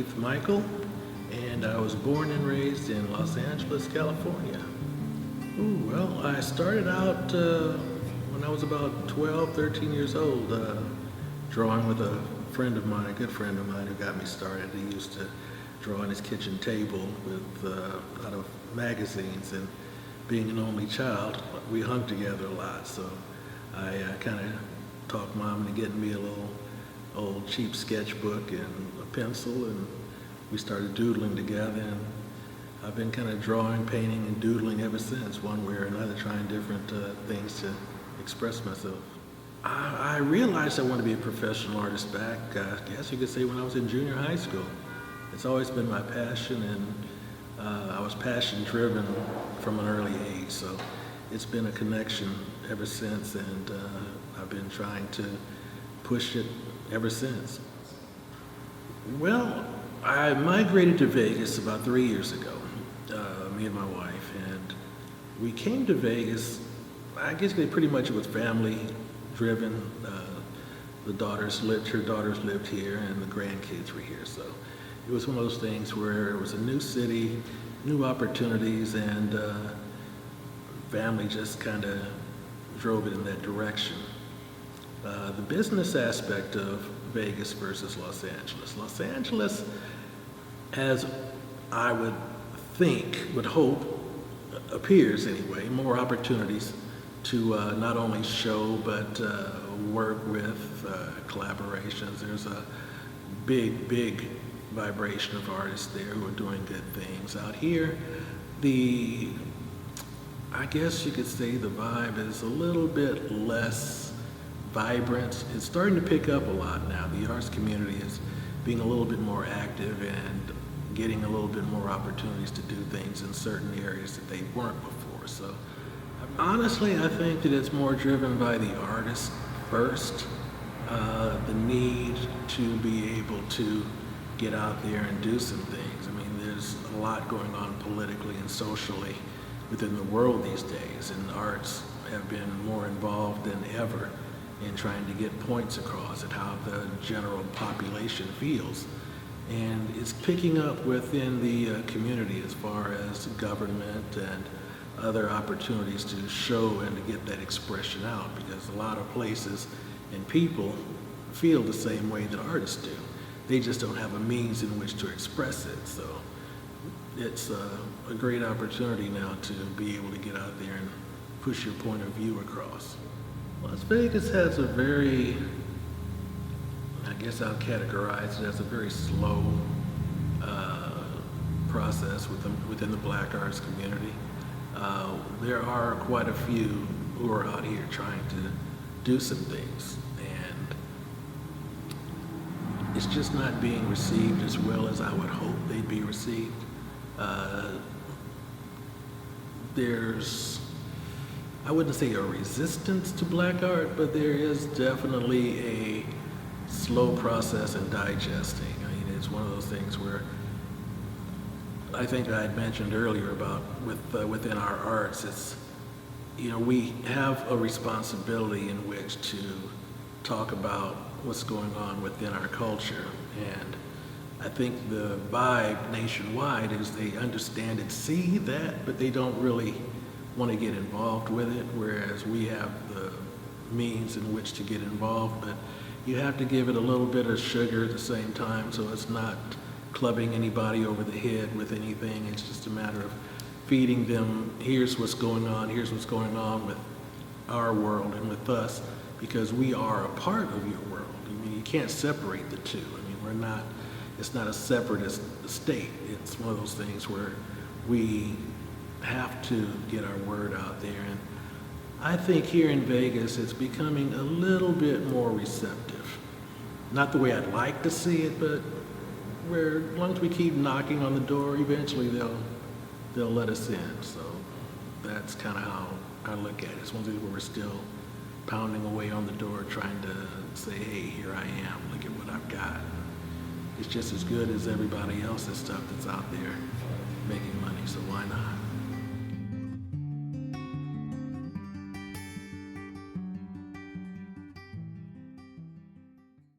Mikell, and I was born and raised in Los Angeles, California. Well, I started out when I was about 12, 13 years old, drawing with a friend of mine, a good friend of mine who got me started. He used to draw on his kitchen table with out of magazines, and being an only child, we hung together a lot, so I kind of talked Mom into getting me a little old cheap sketchbook and a pencil, and we started doodling together, and I've been kind of drawing, painting, and doodling ever since, one way or another, trying different things to express myself. I realized I wanted to be a professional artist back, I guess you could say, when I was in junior high school. It's always been my passion, and I was passion-driven from an early age, so it's been a connection ever since, and I've been trying to push it ever since. Well, I migrated to Vegas about 3 years ago, me and my wife, and we came to Vegas, I guess pretty much it was family-driven. Her daughters lived here, and the grandkids were here, so it was one of those things where it was a new city, new opportunities, and family just kind of drove it in that direction. The business aspect of Vegas versus Los Angeles. Los Angeles, as I would hope, appears anyway, more opportunities to not only show but work with, collaborations. There's a big vibration of artists there who are doing good things. Out here, I guess you could say the vibe is a little bit less vibrant. It's starting to pick up a lot now. The arts community is being a little bit more active and getting a little bit more opportunities to do things in certain areas that they weren't before. So honestly, I think that it's more driven by the artist first, the need to be able to get out there and do some things. I mean, there's a lot going on politically and socially within the world these days, and arts have been more involved than ever in trying to get points across and how the general population feels. And it's picking up within the community as far as government and other opportunities to show and to get that expression out, because a lot of places and people feel the same way that artists do. They just don't have a means in which to express it. So it's a great opportunity now to be able to get out there and push your point of view across. Las Vegas has a very, I guess I'll categorize it as a very slow process within the black arts community. There are quite a few who are out here trying to do some things, and it's just not being received as well as I would hope they'd be received. There's, I wouldn't say a resistance to black art, but there is definitely a slow process in digesting. I mean, it's one of those things where I think I had mentioned earlier about within our arts, it's, we have a responsibility in which to talk about what's going on within our culture. And I think the vibe nationwide is they understand it, see that, but they don't really want to get involved with it, whereas we have the means in which to get involved, but you have to give it a little bit of sugar at the same time, so it's not clubbing anybody over the head with anything. It's just a matter of feeding them, here's what's going on with our world and with us, because we are a part of your world. I mean, you can't separate the two. I mean, it's not a separatist state. It's one of those things where we have to get our word out there. And I think here in Vegas, it's becoming a little bit more receptive. Not the way I'd like to see it, but where as long as we keep knocking on the door, eventually they'll let us in. So that's kind of how I look at it. It's one of these where we're still pounding away on the door, trying to say, hey, here I am, look at what I've got. It's just as good as everybody else's stuff that's out there making money, so why not?